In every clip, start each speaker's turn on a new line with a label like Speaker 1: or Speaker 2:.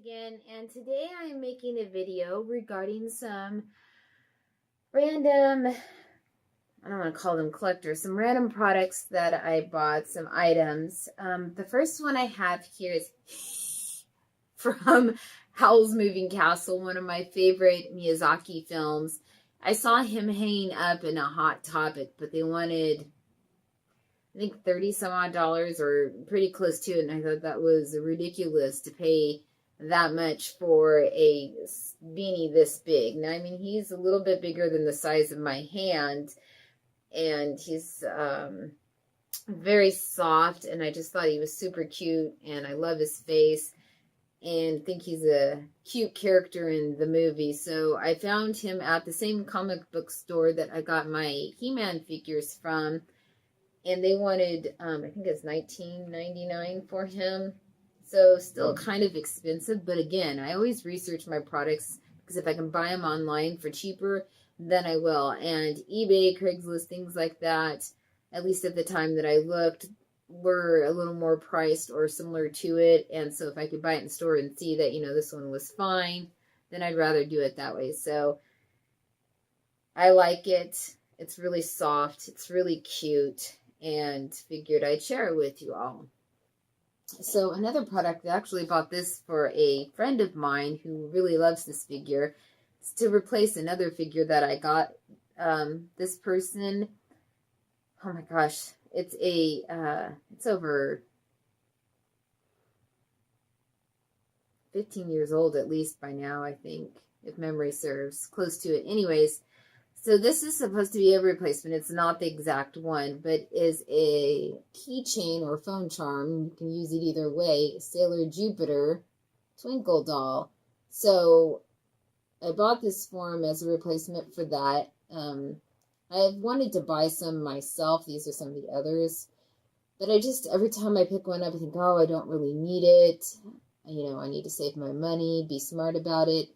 Speaker 1: again, and today I am making a video regarding some random, I don't want to call them collectors, some random products that I bought, some items. The first one I have here is from Howl's Moving Castle, one of my favorite Miyazaki films. I saw him hanging up in a Hot Topic, but they wanted, I think, 30 some odd dollars or pretty close to it, and I thought that was ridiculous to pay that much for a beanie this big. Now, I mean, he's a little bit bigger than the size of my hand, and he's very soft, and I just thought he was super cute, and I love his face, and think he's a cute character in the movie. So I found him at the same comic book store that I got my He-Man figures from, and they wanted, I think it's $19.99 for him. So still kind of expensive, but again, I always research my products because if I can buy them online for cheaper, then I will. And eBay, Craigslist, things like that, at least at the time that I looked, were a little more priced or similar to it. And so if I could buy it in the store and see that, this one was fine, then I'd rather do it that way. So I like it. It's really soft. It's really cute, and figured I'd share it with you all. So another product, I actually bought this for a friend of mine who really loves this figure. It's to replace another figure that I got. This person, oh my gosh, it's over 15 years old at least by now, I think, if memory serves, close to it. Anyways, so this is supposed to be a replacement. It's not the exact one, but is a keychain or phone charm. You can use it either way. Sailor Jupiter Twinkle doll. So I bought this for him as a replacement for that. I've wanted to buy some myself. These are some of the others. But every time I pick one up, I think, oh, I don't really need it. I need to save my money, be smart about it.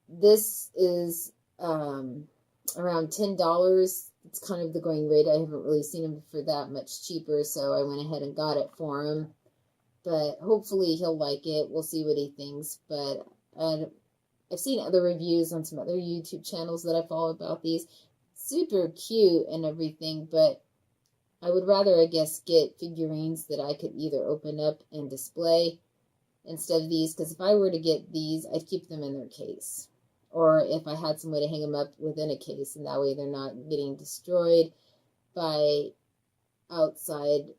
Speaker 1: This is around $10. It's kind of the going rate. I haven't really seen him for that much cheaper, so I went ahead and got it for him. But hopefully he'll like it. We'll see what he thinks. But I've seen other reviews on some other YouTube channels that I follow about these. Super cute and everything, but I would rather, I guess, get figurines that I could either open up and display instead of these, because if I were to get these, I'd keep them in their case. Or if I had some way to hang them up within a case, and that way they're not getting destroyed by outside,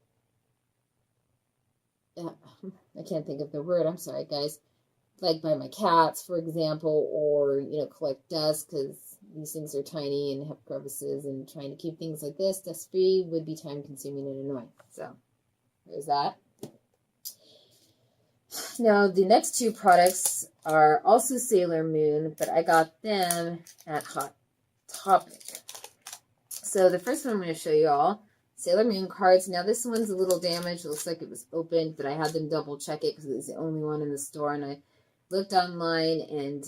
Speaker 1: I can't think of the word, I'm sorry guys, like by my cats, for example, or, collect dust, because these things are tiny and have crevices, and trying to keep things like this dust-free would be time-consuming and annoying. So, there's that. Now, the next two products are also Sailor Moon, but I got them at Hot Topic. So the first one I'm going to show you all, Sailor Moon cards. Now, this one's a little damaged. It looks like it was opened, but I had them double check it because it was the only one in the store, and I looked online and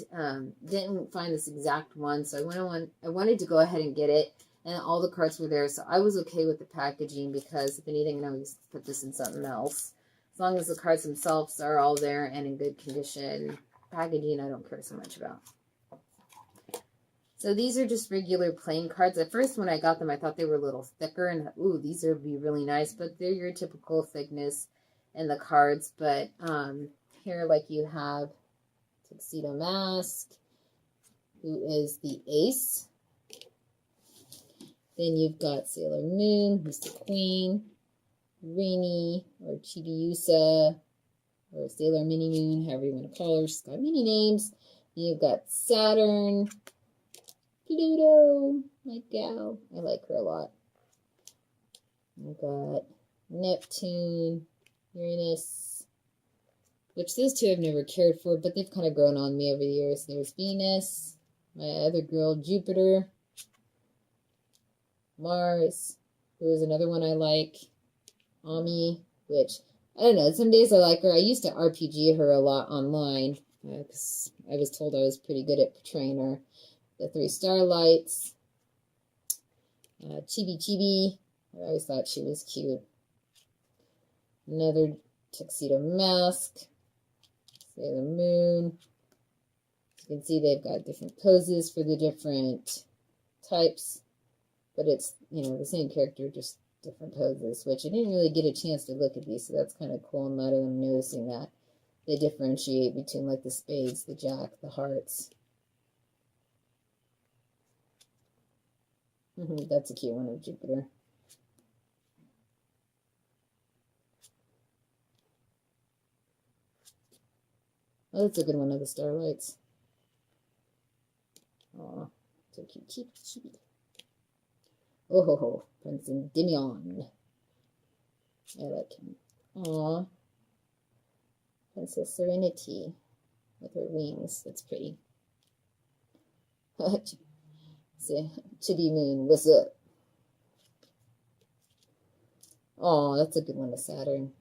Speaker 1: didn't find this exact one, so I wanted to go ahead and get it, and all the cards were there, so I was okay with the packaging because, if anything, I always put this in something else. As long as the cards themselves are all there and in good condition. Packaging, I don't care so much about. So these are just regular plain cards. At first, when I got them, I thought they were a little thicker, and ooh, these would be really nice, but they're your typical thickness in the cards. But here, like, you have Tuxedo Mask, who is the ace. Then you've got Sailor Moon, who's the queen. Rainy, or Chibiusa, or Sailor Mini Moon, however you want to call her. She's got many names. And you've got Saturn, Pluto, my gal. I like her a lot. You've got Neptune, Uranus, which those two I've never cared for, but they've kind of grown on me over the years. There's Venus, my other girl, Jupiter, Mars, who is another one I like. Ami, which, I don't know, some days I like her. I used to RPG her a lot online, because I was told I was pretty good at portraying her. The Three Starlights, Chibi Chibi, I always thought she was cute. Another Tuxedo Mask, Sailor Moon. You can see they've got different poses for the different types, but it's, you know, the same character, just different poses, which I didn't really get a chance to look at these, so that's kind of cool. I'm not even noticing that they differentiate between like the spades, the jack, the hearts. That's a cute one of Jupiter. Oh, that's a good one of the Starlights. Aw, so cute, cute, cute. Oh ho ho, Prince Endymion. I like him. Aw, Princess Serenity with her wings. That's pretty. See, Chibi Moon, what's up? Oh, that's a good one of Saturn.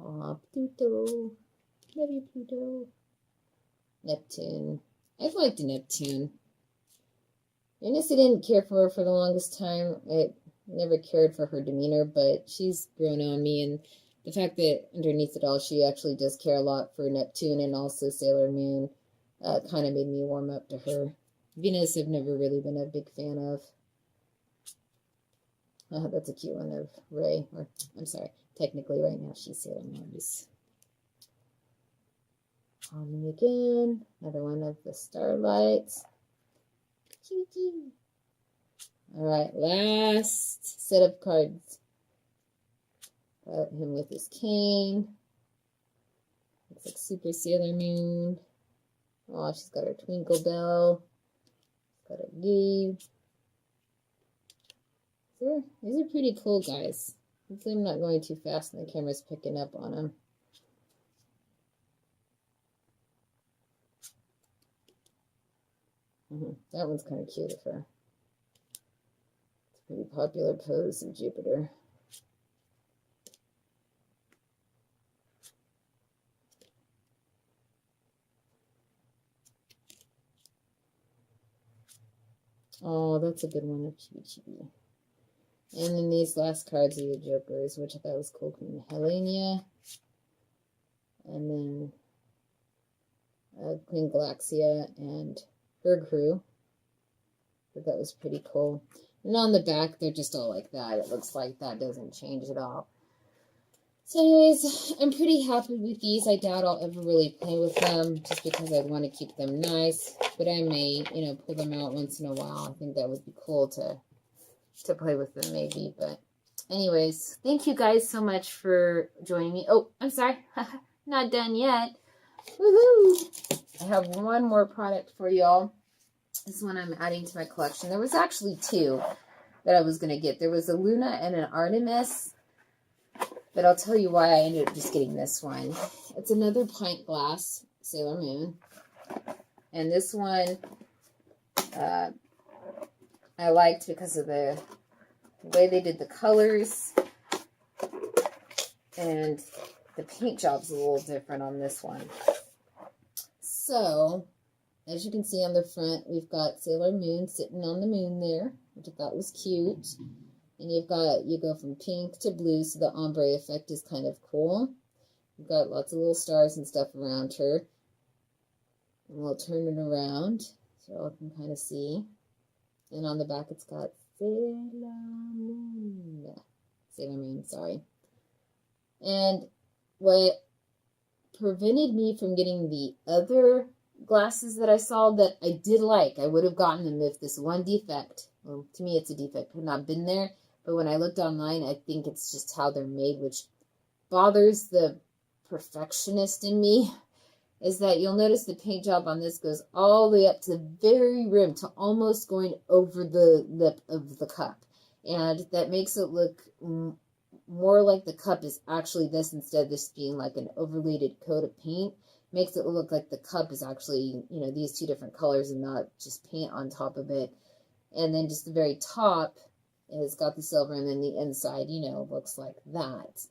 Speaker 1: Aw, Pluto. Love you, Pluto. Neptune. I've liked Neptune. I guess I didn't care for her for the longest time. I never cared for her demeanor, but she's grown on me, and the fact that underneath it all, she actually does care a lot for Neptune and also Sailor Moon kind of made me warm up to her. Venus I've never really been a big fan of. That's a cute one of Ray. Or, I'm sorry, technically right now she's Sailor Mars. Harmony again. Another one of the Starlights. Alright, last set of cards. Got him with his cane. Looks like Super Sailor Moon. Oh, she's got her Twinkle Bell. She's got her Gabe. These are pretty cool, guys. Hopefully I'm not going too fast and the camera's picking up on them. That one's kind of cute of her. It's a pretty popular pose of Jupiter. Oh, that's a good one of Chibi Chibi. And then these last cards are the Jokers, which I thought was cool. Queen Helenia. And then Queen Galaxia and her crew. But that was pretty cool. And on the back, they're just all like that. It looks like that doesn't change at all. So anyways, I'm pretty happy with these. I doubt I'll ever really play with them just because I want to keep them nice. But I may, you know, pull them out once in a while. I think that would be cool to play with them maybe. But anyways, thank you guys so much for joining me. Oh, I'm sorry. Not done yet. Woohoo! I have one more product for y'all. This one I'm adding to my collection. There was actually two that I was going to get. There was a Luna and an Artemis. But I'll tell you why I ended up just getting this one. It's another pint glass Sailor Moon. And this one I liked because of the way they did the colors. And the paint job's a little different on this one. So, as you can see on the front, we've got Sailor Moon sitting on the moon there, which I thought was cute. And you go from pink to blue, so the ombre effect is kind of cool. You've got lots of little stars and stuff around her. And we'll turn it around so y'all can kind of see. And on the back it's got Sailor Moon. Sailor Moon, sorry. And what prevented me from getting the other glasses that I saw that I did like, I would have gotten them if this one defect, well, to me it's a defect, had not been there. But when I looked online, I think it's just how they're made, which bothers the perfectionist in me, is that you'll notice the paint job on this goes all the way up to the very rim, to almost going over the lip of the cup. And that makes it look more like the cup is actually this, instead of this being like an overlaid coat of paint. Makes it look like the cup is actually, you know, these two different colors and not just paint on top of it. And then just the very top, it's got the silver, and then the inside, you know, looks like that.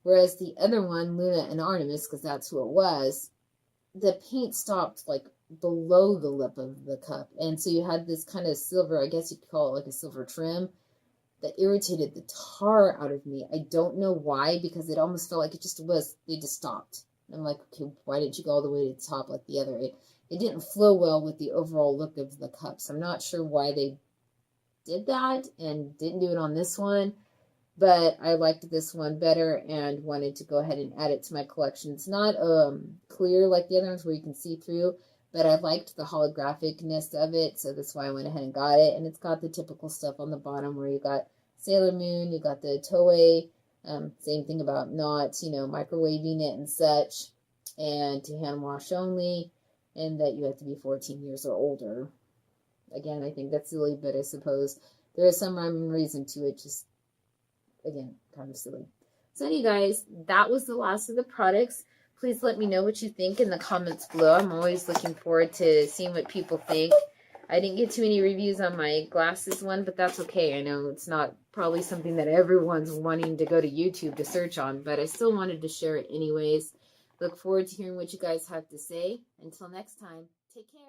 Speaker 1: Whereas the other one, Luna and Artemis, because that's who it was, the paint stopped like below the lip of the cup. And so you had this kind of silver, I guess you could call it like a silver trim, that irritated the tar out of me. I don't know why, because it almost felt like it just was, they just stopped. And I'm like, okay, why didn't you go all the way to the top like the other? It didn't flow well with the overall look of the cups. I'm not sure why they did that and didn't do it on this one, but I liked this one better and wanted to go ahead and add it to my collection. It's not clear like the other ones where you can see through, but I liked the holographicness of it, so that's why I went ahead and got it. And it's got the typical stuff on the bottom where you got Sailor Moon, you got the Toei, same thing about not, microwaving it and such, and to hand wash only, and that you have to be 14 years or older. Again, I think that's silly, but I suppose there is some rhyme and reason to it, just, again, kind of silly. So anyway, guys, that was the last of the products. Please let me know what you think in the comments below. I'm always looking forward to seeing what people think. I didn't get too many reviews on my glasses one, but that's okay. I know it's not probably something that everyone's wanting to go to YouTube to search on, but I still wanted to share it anyways. Look forward to hearing what you guys have to say. Until next time, take care.